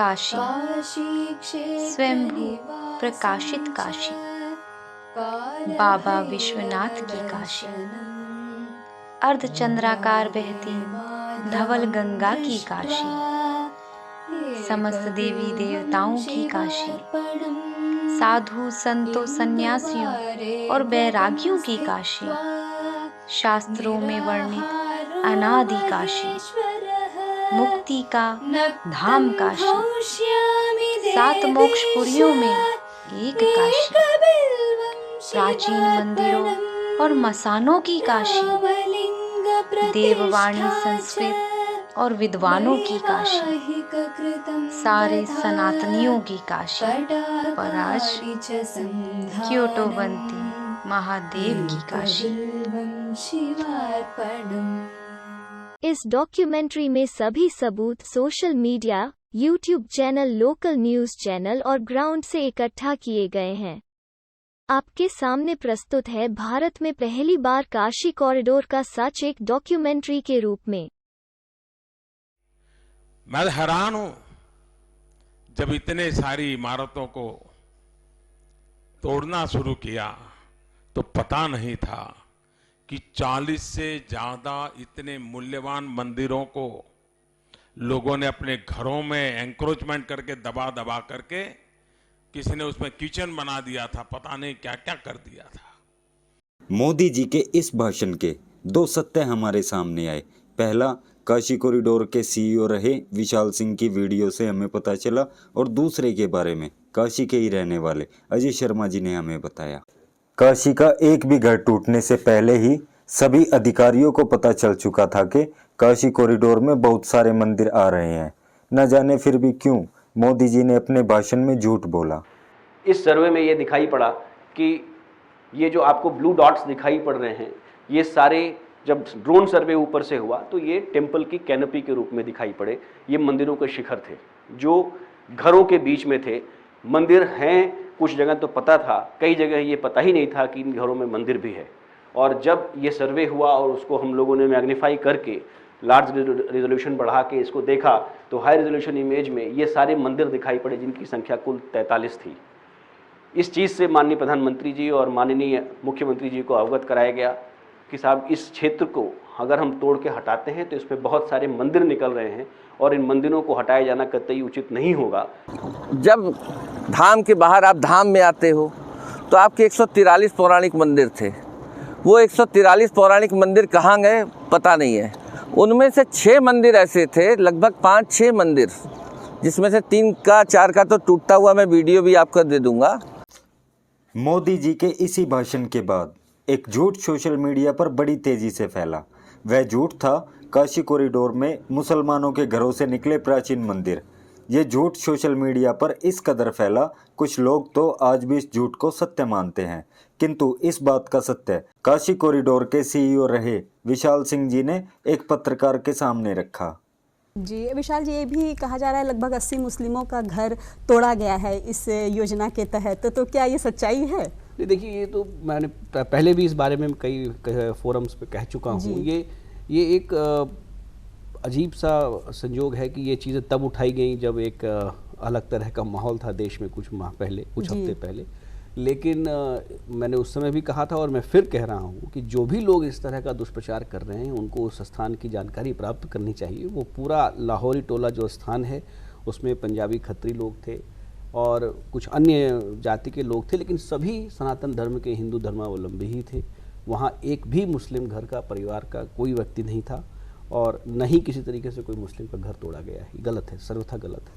काशी, स्वयंभू प्रकाशित काशी, बाबा विश्वनाथ की काशी, अर्धचंद्राकार बहती धवल गंगा की काशी, समस्त देवी देवताओं की काशी, साधु संतों सन्यासियों और बैरागियों की काशी, शास्त्रों में वर्णित अनादि काशी, मुक्ति का धाम काशी, 7 मोक्षपुरियों में एक काशी, प्राचीन मंदिरों और मसानों की काशी, देववाणी संस्कृत और विद्वानों की काशी, सारे सनातनियों की काशी, पर आज क्योटोवंती महादेव की काशी। इस डॉक्यूमेंट्री में सभी सबूत social media, YouTube channel, local news channel और ग्राउंड से इकट्ठा किए गए हैं। आपके सामने प्रस्तुत है भारत में पहली बार काशी कॉरिडोर का सच एक डॉक्यूमेंट्री के रूप में। मैं हैरान हूं, जब इतने सारी इमारतों को तोड़ना शुरू किया तो पता नहीं था कि 40 से ज्यादा इतने मूल्यवान मंदिरों को लोगों ने अपने घरों में एंक्रोचमेंट करके दबा दबा करके, किसी ने उसमें किचन बना दिया था, पता नहीं क्या क्या कर दिया था। मोदी जी के इस भाषण के 2 सत्य हमारे सामने आए। पहला, काशी कॉरिडोर के सीईओ रहे विशाल सिंह की वीडियो से हमें पता चला, और दूसरे के बारे में काशी के ही रहने वाले अजय शर्मा जी ने हमें बताया। काशी का एक भी घर टूटने से पहले ही सभी अधिकारियों को पता चल चुका था कि काशी कॉरिडोर में बहुत सारे मंदिर आ रहे हैं। न जाने फिर भी क्यों मोदी जी ने अपने भाषण में झूठ बोला। इस सर्वे में ये दिखाई पड़ा कि ये जो आपको ब्लू डॉट्स दिखाई पड़ रहे हैं, ये सारे जब ड्रोन सर्वे ऊपर से हुआ तो ये टेम्पल की कैनोपी के रूप में दिखाई पड़े। ये मंदिरों के शिखर थे जो घरों के बीच में थे। मंदिर हैं, कुछ जगह तो पता था, कई जगह ये पता ही नहीं था कि इन घरों में मंदिर भी है। और जब ये सर्वे हुआ और उसको हम लोगों ने मैग्नीफाई करके लार्ज रेजोल्यूशन बढ़ा के इसको देखा तो हाई रेजोल्यूशन इमेज में ये सारे मंदिर दिखाई पड़े, जिनकी संख्या कुल 43 थी। इस चीज़ से माननीय प्रधानमंत्री जी और माननीय मुख्यमंत्री जी को अवगत कराया गया कि साहब, इस क्षेत्र को अगर हम तोड़ के हटाते हैं तो इसमें बहुत सारे मंदिर निकल रहे हैं और इन मंदिरों को हटाया जाना कतई उचित नहीं होगा। जब धाम के बाहर आप धाम में आते हो तो आपके 143 पौराणिक मंदिर थे। वो 143 पौराणिक मंदिर कहाँ गए पता नहीं है। उनमें से 6 मंदिर ऐसे थे, लगभग 5-6 मंदिर, जिसमें से 3 का 4 का तो टूटता हुआ मैं वीडियो भी आपको दे दूंगा। मोदी जी के इसी भाषण के बाद एक झूठ सोशल मीडिया पर बड़ी तेजी से फैला। वह झूठ था काशी कॉरिडोर में मुसलमानों के घरों से निकले प्राचीन मंदिर। ये झूठ सोशल मीडिया पर इस कदर फैला, कुछ लोग तो आज भी इस झूठ को सत्य मानते हैं। किंतु इस बात का सत्य काशी कॉरिडोर के सीईओ रहे विशाल सिंह जी ने एक पत्रकार के सामने रखा। जी विशाल जी, ये भी कहा जा रहा है लगभग 80 मुस्लिमों का घर तोड़ा गया है इस योजना के तहत, तो क्या ये सच्चाई है? देखिए, ये तो मैंने पहले भी इस बारे में कई फोरम्स पे कह चुका हूँ। ये एक अजीब सा संजोग है कि ये चीज़ें तब उठाई गई जब एक अलग तरह का माहौल था देश में कुछ माह पहले, कुछ हफ्ते पहले। लेकिन मैंने उस समय भी कहा था और मैं फिर कह रहा हूँ कि जो भी लोग इस तरह का दुष्प्रचार कर रहे हैं उनको उस स्थान की जानकारी प्राप्त करनी चाहिए। वो पूरा लाहौरी टोला जो स्थान है उसमें पंजाबी खत्री लोग थे और कुछ अन्य जाति के लोग थे, लेकिन सभी सनातन धर्म के हिंदू धर्मावलंबी ही थे। वहाँ एक भी मुस्लिम घर का, परिवार का कोई व्यक्ति नहीं था और न ही किसी तरीके से कोई मुस्लिम का घर तोड़ा गया है। गलत है, सर्वथा गलत है।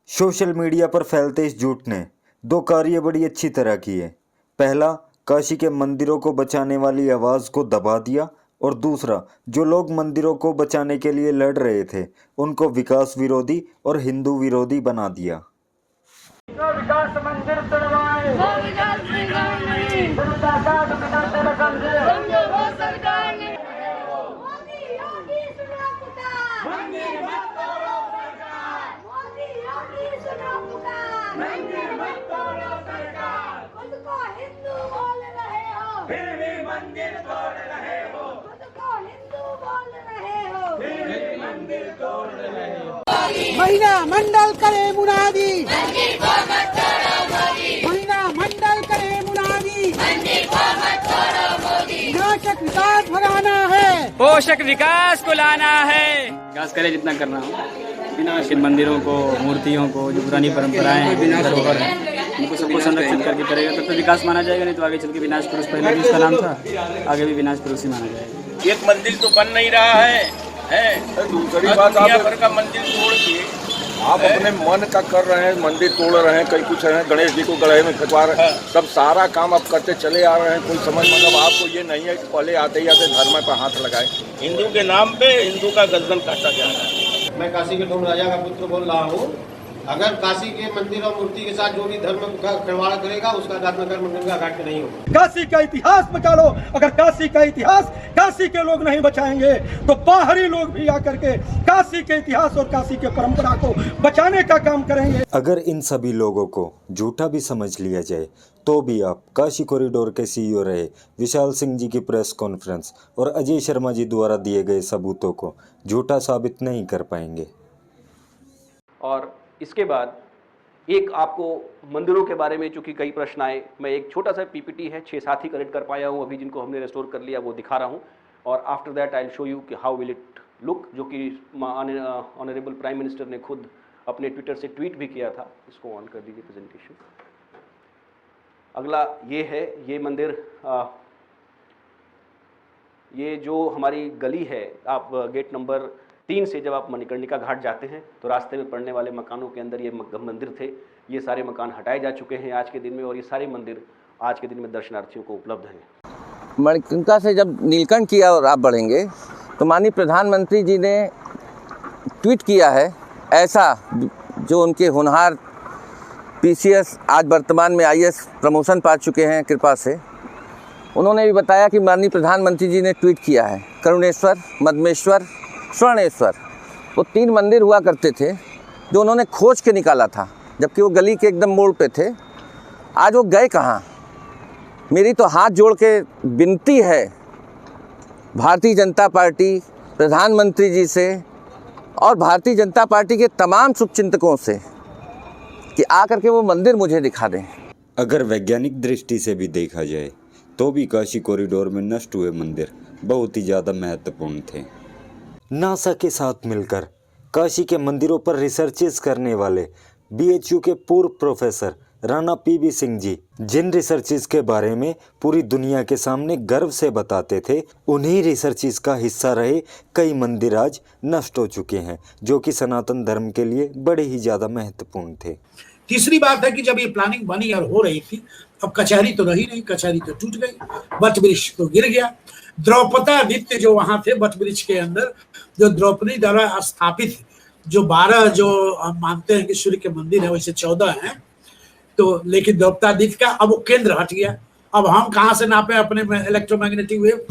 सोशल मीडिया पर फैलते इस झूठ ने 2 कार्य बड़ी अच्छी तरह किए। पहला, काशी के मंदिरों को बचाने वाली आवाज़ को दबा दिया, और दूसरा, जो लोग मंदिरों को बचाने के लिए लड़ रहे थे उनको विकास विरोधी और हिंदू विरोधी बना दिया। विकास मंदिर तोड़वाए, वो विकास नहीं, सरकार ने मंदिर मत तोड़ो सरकार, मोदी योगी सुनो पुकार, मंदिर मत तोड़ो सरकार, खुद को हिंदू बोल रहे हो, फिर भी मंदिर तोड़ रहे हो, खुद को हिंदू बोल रहे हो, फिर भी मंदिर तोड़ रहे हो। महिला मंडल करे मुनादी, महिला मंडल करे मुनादी, नाशक विकास भगाना है, पोषक विकास को लाना है। विकास करे जितना करना हो, विनाश इन मंदिरों को, मूर्तियों को, जो पुरानी परंपराएं हैं, धरोहर हैं, उनको सबको संरक्षित करके करेगा तब तो विकास माना जाएगा, नहीं तो आगे चल के विनाश पुरुष पहले भी उसका नाम था, आगे भी विनाश पुरुष ही माना जाएगा। एक मंदिर तो बन नहीं रहा है दूसरी बात आप भर का मंदिर तोड़ के आप अपने मन का कर रहे हैं, मंदिर तोड़ रहे हैं, कई कुछ हैं, गणेश जी को गड़े में फेंकवा रहे हैं, सब सारा काम आप करते चले आ रहे हैं। कोई समझ मतलब आपको ये नहीं है कि पहले आते ही आते धर्म पर हाथ लगाए। हिंदू के नाम पे हिंदू का गर्दन काटा जा रहा है। मैं काशी के डोम राजा का पुत्र बोल रहा हूँ। अगर काशी के मंदिर और मूर्ति के साथ जो भी धर्म का खिलवाड़ करेगा उसका कर्म गंगा घाट में नहीं होगा। काशी का इतिहास बचा लो। अगर काशी का इतिहास काशी के लोग नहीं बचाएंगे तो बाहरी लोग भी आकर के काशी के इतिहास और काशी के परंपरा को बचाने का काम करेंगे। अगर इन सभी लोगों को झूठा भी समझ लिया जाए तो भी आप काशी कॉरिडोर के सीईओ रहे विशाल सिंह जी की प्रेस कॉन्फ्रेंस और अजय शर्मा जी द्वारा दिए गए सबूतों को झूठा साबित नहीं कर पाएंगे। और इसके बाद एक आपको मंदिरों के बारे में चूंकि कई प्रश्न आए, मैं एक छोटा सा पीपीटी है 6-7 ही कलेक्ट कर पाया हूँ अभी, जिनको हमने रेस्टोर कर लिया वो दिखा रहा हूँ। और after that I will show you कि हाउ विल इट लुक, जो कि ऑनरेबल प्राइम मिनिस्टर ने खुद अपने ट्विटर से ट्वीट भी किया था। इसको ऑन कर दीजिए प्रेजेंटेशन। अगला ये है, ये मंदिर, ये जो हमारी गली है, आप गेट नंबर 3 से जब आप मणिकर्णिका घाट जाते हैं तो रास्ते में पड़ने वाले मकानों के अंदर ये मंदिर थे। ये सारे मकान हटाए जा चुके हैं आज के दिन में, और ये सारे मंदिर आज के दिन में दर्शनार्थियों को उपलब्ध हैं। मणिकर्णिका से जब नीलकंठ किया और आप बढ़ेंगे तो माननीय प्रधानमंत्री जी ने ट्वीट किया है ऐसा, जो उनके होनहार पीसीएस आज वर्तमान में आईएएस प्रमोशन पा चुके हैं कृपा से, उन्होंने भी बताया कि माननीय प्रधानमंत्री जी ने ट्वीट किया है करुणेश्वर, मदमेश्वर, स्वर्णेश्वर, वो 3 मंदिर हुआ करते थे जो उन्होंने खोज के निकाला था, जबकि वो गली के एकदम मोड़ पे थे। आज वो गए कहाँ? मेरी तो हाथ जोड़ के विनती है भारतीय जनता पार्टी, प्रधानमंत्री जी से और भारतीय जनता पार्टी के तमाम शुभचिंतकों से कि आकर के वो मंदिर मुझे दिखा दें। अगर वैज्ञानिक दृष्टि से भी देखा जाए तो भी काशी कॉरिडोर में नष्ट हुए मंदिर बहुत ही ज़्यादा महत्वपूर्ण थे। नासा के साथ मिलकर काशी के मंदिरों पर रिसर्चेस करने वाले बीएचयू के पूर्व प्रोफेसर राणा पीबी सिंह जी जिन रिसर्चेस के बारे में पूरी दुनिया के सामने गर्व से बताते थे, उन्हीं रिसर्चेस का हिस्सा रहे कई मंदिर आज नष्ट हो चुके हैं, जो कि सनातन धर्म के लिए बड़े ही ज़्यादा महत्वपूर्ण थे। तीसरी बात है कि जब ये प्लानिंग बनी और हो रही थी, अब कचहरी तो रही नहीं, कचहरी तो टूट गई, वट वृक्ष तो गिर गया। द्रौपदादित्य जो वहां थे वट वृक्ष के अंदर, जो द्रौपदी द्वारा स्थापित जो 12 जो हम मानते हैं कि सूर्य के मंदिर है, वैसे 14 हैं, तो लेकिन द्रौपदादित्य का अब वो केंद्र हट गया। अब हम कहाँ से नापे अपने इलेक्ट्रोमैग्नेटिक वेव?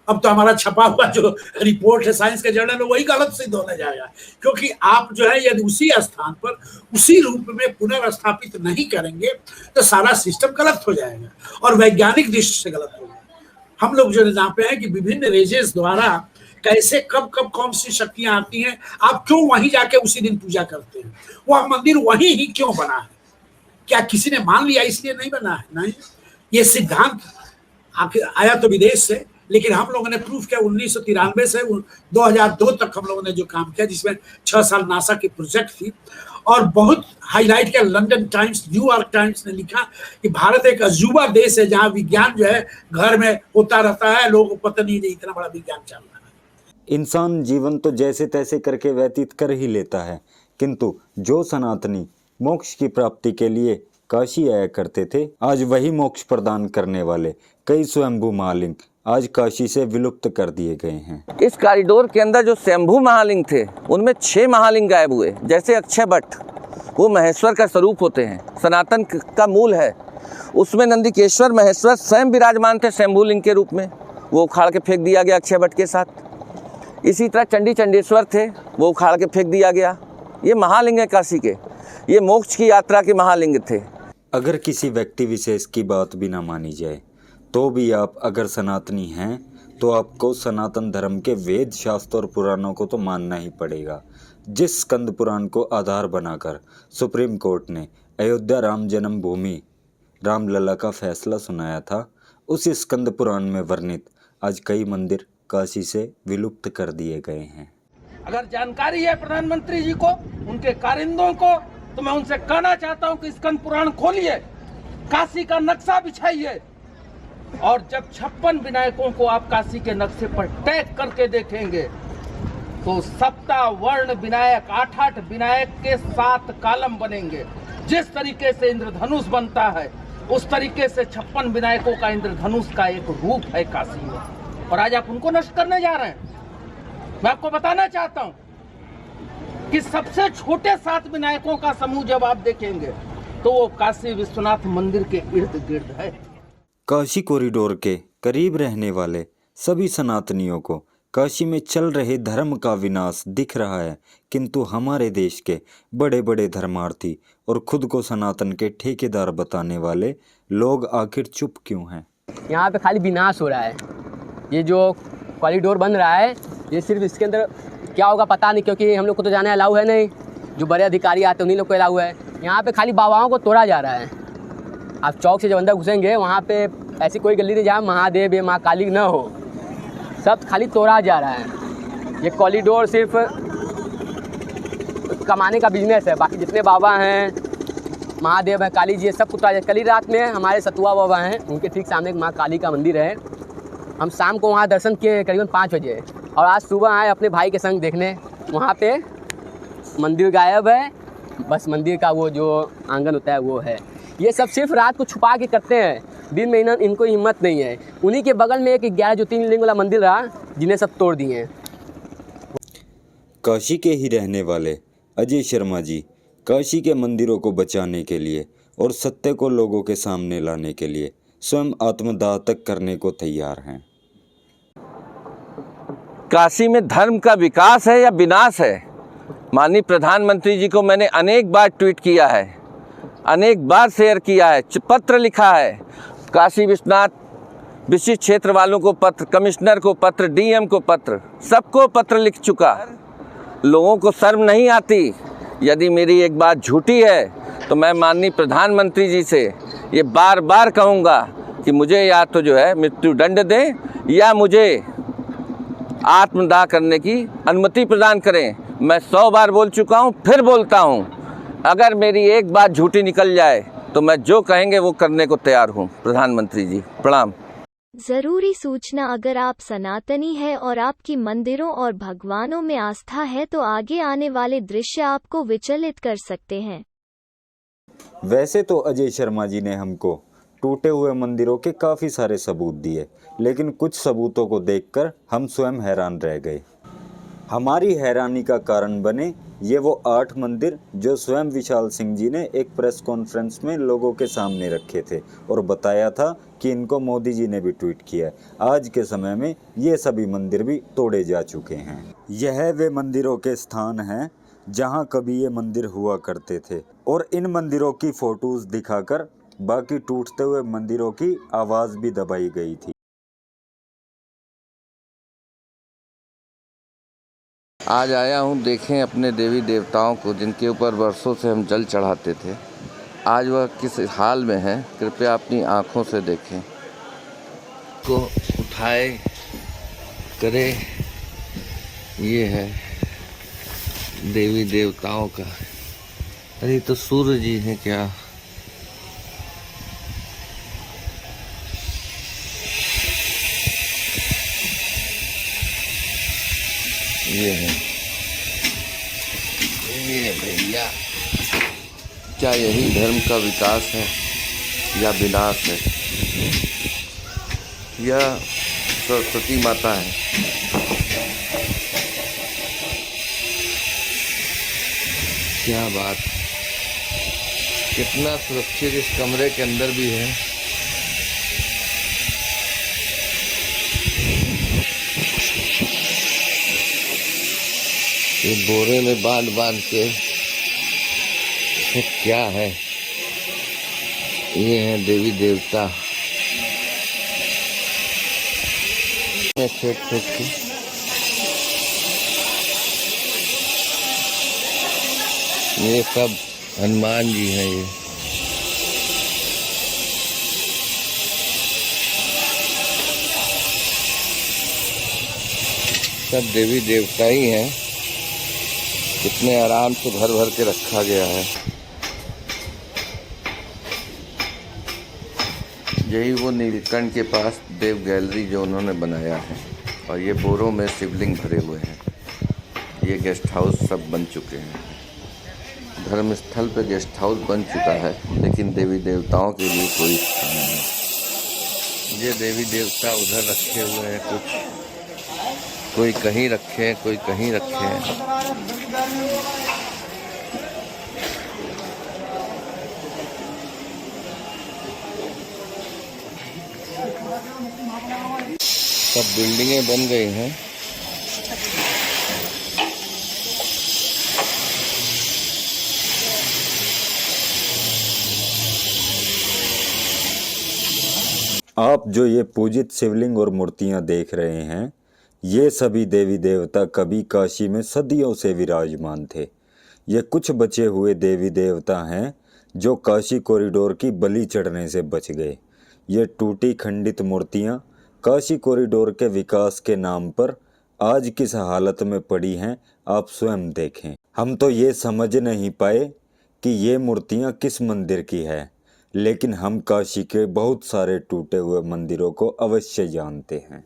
अब तो हमारा छपा हुआ जो रिपोर्ट है साइंस के जर्नल में वही गलत सिद्ध होने जाएगा, क्योंकि आप जो है यदि उसी स्थान पर उसी रूप में पुनर्स्थापित नहीं करेंगे तो सारा सिस्टम गलत हो जाएगा और वैज्ञानिक दृष्टि से गलत हो जाएगा। हम लोग जो नापे हैं कि विभिन्न रेजेस द्वारा कैसे कब कब कौन सी शक्तियां आती हैं, आप क्यों वहीं जाके उसी दिन पूजा करते हैं? वह मंदिर वहीं ही क्यों बना है? क्या किसी ने मान लिया इसलिए नहीं बना है? नहीं, ये सिद्धांत आखिर आया तो विदेश से, लेकिन हम लोगों ने प्रूफ किया 1993 से 2002 तक हम लोगों ने जो काम किया, जिसमें 6 साल नासा की प्रोजेक्ट थी और बहुत हाईलाइट किया। लंदन टाइम्स, न्यूयॉर्क टाइम्स ने लिखा कि भारत एक अजूबा देश है जहां विज्ञान जो है घर में होता रहता है, लोगों को पता नहीं इतना बड़ा विज्ञान चल रहा है। इंसान जीवन तो जैसे तैसे करके व्यतीत कर ही लेता है, किंतु जो सनातनी मोक्ष की प्राप्ति के लिए काशी आया करते थे, आज वही मोक्ष प्रदान करने वाले कई स्वयंभू महालिंग आज काशी से विलुप्त कर दिए गए हैं। इस कॉरिडोर के अंदर जो स्वयंभू महालिंग थे उनमें 6 महालिंग गायब हुए। जैसे अक्षय वट, वो महेश्वर का स्वरूप होते हैं, सनातन का मूल है। उसमें नंदिकेश्वर महेश्वर स्वयं विराजमान थे स्वयंभू लिंग के रूप में, वो उखाड़ के फेंक दिया गया अक्षय वट के साथ। इसी तरह चंडी चंडेश्वर थे, वो उखाड़ के फेंक दिया गया। ये महालिंग है काशी के, ये मोक्ष की यात्रा के महालिंग थे। अगर किसी व्यक्ति विशेष की बात भी ना मानी जाए तो भी आप अगर सनातनी हैं तो आपको सनातन धर्म के वेद, शास्त्र और पुराणों को तो मानना ही पड़ेगा। जिस स्कंद पुराण को आधार बनाकर सुप्रीम कोर्ट ने अयोध्या राम जन्मभूमि रामलला का फैसला सुनाया था, उस स्कंद पुराण में वर्णित आज कई मंदिर काशी से विलुप्त कर दिए गए हैं। अगर जानकारी है प्रधानमंत्री जी को, उनके कारिंदों को, तो मैं उनसे कहना चाहता हूं कि स्कंद पुराण खोलिए, काशी का नक्शा बिछाइए और जब 56 विनायकों को आप काशी के नक्शे पर टैग करके देखेंगे तो 7 वर्ण विनायक, 8 विनायक के 7 कालम बनेंगे। जिस तरीके से इंद्रधनुष बनता है उस तरीके से 56 विनायकों का इंद्रधनुष का एक रूप है काशी में, और आज आप उनको नष्ट करने जा रहे हैं। मैं आपको बताना चाहता हूं कि सबसे छोटे 7 विनायकों का समूह जब आप देखेंगे तो वो काशी विश्वनाथ मंदिर के इर्द गिर्द है। काशी कॉरिडोर के करीब रहने वाले सभी सनातनियों को काशी में चल रहे धर्म का विनाश दिख रहा है, किंतु हमारे देश के बड़े बड़े धर्मार्थी और खुद को सनातन के ठेकेदार बताने वाले लोग आखिर चुप क्यों हैं? यहाँ पे खाली विनाश हो रहा है। ये जो कॉरिडोर बन रहा है ये सिर्फ इसके अंदर क्या होगा पता नहीं, क्योंकि हम लोग को तो जाने अलाउ है नहीं, जो बड़े अधिकारी आते हैं उन्हीं लोग को अलाउ है। यहाँ पे खाली बाबाओं को तोड़ा जा रहा है। आप चौक से जब अंदर घुसेंगे वहाँ पे ऐसी कोई गली नहीं जहाँ महादेव या माँ काली न हो, सब खाली तोड़ा जा रहा है। ये कॉरिडोर सिर्फ कमाने का बिजनेस है, बाकी जितने बाबा हैं, महादेव हैं, काली जी है, सब कुछ। कल ही रात में हमारे सतुआ बाबा हैं, उनके ठीक सामने एक माँ काली का मंदिर है। हम शाम को वहाँ दर्शन किए करीबन 5 बजे, और आज सुबह आए अपने भाई के संग देखने, वहाँ पे मंदिर गायब है, बस मंदिर का वो जो आंगन होता है वो है। ये सब सिर्फ रात को छुपा के करते हैं, दिन में इनको हिम्मत नहीं है। उन्हीं के बगल में एक 11 ज्योतिर्लिंग वाला मंदिर रहा, जिन्हें सब तोड़ दिए हैं। काशी के ही रहने वाले अजय शर्मा जी काशी के मंदिरों को बचाने के लिए और सत्य को लोगों के सामने लाने के लिए स्वयं आत्मदाह तक करने को तैयार हैं। काशी में धर्म का विकास है या विनाश है? माननीय प्रधानमंत्री जी को मैंने अनेक बार ट्वीट किया है, अनेक बार शेयर किया है, पत्र लिखा है, काशी विश्वनाथ विशिष्ट क्षेत्र वालों को पत्र, कमिश्नर को पत्र, डीएम को पत्र, सबको पत्र लिख चुका। लोगों को शर्म नहीं आती? यदि मेरी एक बात झूठी है तो मैं माननीय प्रधानमंत्री जी से ये बार बार कहूँगा कि मुझे या तो जो है मृत्यु दंड दें या मुझे आत्मदाह करने की अनुमति प्रदान करें। मैं 100 बार बोल चुका हूँ, फिर बोलता हूँ, अगर मेरी एक बात झूठी निकल जाए तो मैं जो कहेंगे वो करने को तैयार हूँ। प्रधानमंत्री जी प्रणाम। जरूरी सूचना, अगर आप सनातनी है और आपकी मंदिरों और भगवानों में आस्था है तो आगे आने वाले दृश्य आपको विचलित कर सकते हैं। वैसे तो अजय शर्मा जी ने हमको टूटे हुए मंदिरों के काफ़ी सारे सबूत दिए, लेकिन कुछ सबूतों को देखकर हम स्वयं हैरान रह गए। हमारी हैरानी का कारण बने ये वो 8 मंदिर जो स्वयं विशाल सिंह जी ने एक प्रेस कॉन्फ्रेंस में लोगों के सामने रखे थे और बताया था कि इनको मोदी जी ने भी ट्वीट किया है। आज के समय में ये सभी मंदिर भी तोड़े जा चुके हैं। यह वे मंदिरों के स्थान हैं जहां कभी ये मंदिर हुआ करते थे, और इन मंदिरों की फोटोज दिखाकर बाकी टूटते हुए मंदिरों की आवाज़ भी दबाई गई थी। आज आया हूँ, देखें अपने देवी देवताओं को जिनके ऊपर वर्षों से हम जल चढ़ाते थे, आज वह किस हाल में है, कृपया अपनी आँखों से देखें। को उठाए करे, ये है देवी देवताओं का। अरे तो सूर्य जी हैं क्या? ये है, ये भैया, क्या यही धर्म का विकास है या विनाश है? यह सरस्वती माता है। क्या बात, कितना सुरक्षित इस कमरे के अंदर भी है। ये बोरे में बांध बांध के क्या है? ये है देवी देवता। छेद छेद के ये सब हनुमान जी हैं। ये सब देवी देवता ही हैं। कितने आराम से भर भर के रखा गया है। यही वो नीलकंठ के पास देव गैलरी जो उन्होंने बनाया है। और ये बोरों में शिवलिंग भरे हुए हैं। ये गेस्ट हाउस सब बन चुके हैं। धर्मस्थल पे गेस्ट हाउस बन चुका है, लेकिन देवी देवताओं के लिए कोई स्थान नहीं। ये देवी देवता उधर रखे हुए हैं, कुछ कोई कहीं रखे हैं, कोई कहीं रखे हैं। सब बिल्डिंगें बन गई हैं। आप जो ये पूजित शिवलिंग और मूर्तियां देख रहे हैं, ये सभी देवी देवता कभी काशी में सदियों से विराजमान थे। ये कुछ बचे हुए देवी देवता हैं जो काशी कॉरिडोर की बलि चढ़ने से बच गए। ये टूटी खंडित मूर्तियां काशी कॉरिडोर के विकास के नाम पर आज किस हालत में पड़ी हैं, आप स्वयं देखें। हम तो ये समझ नहीं पाए कि ये मूर्तियां किस मंदिर की है, लेकिन हम काशी के बहुत सारे टूटे हुए मंदिरों को अवश्य जानते हैं।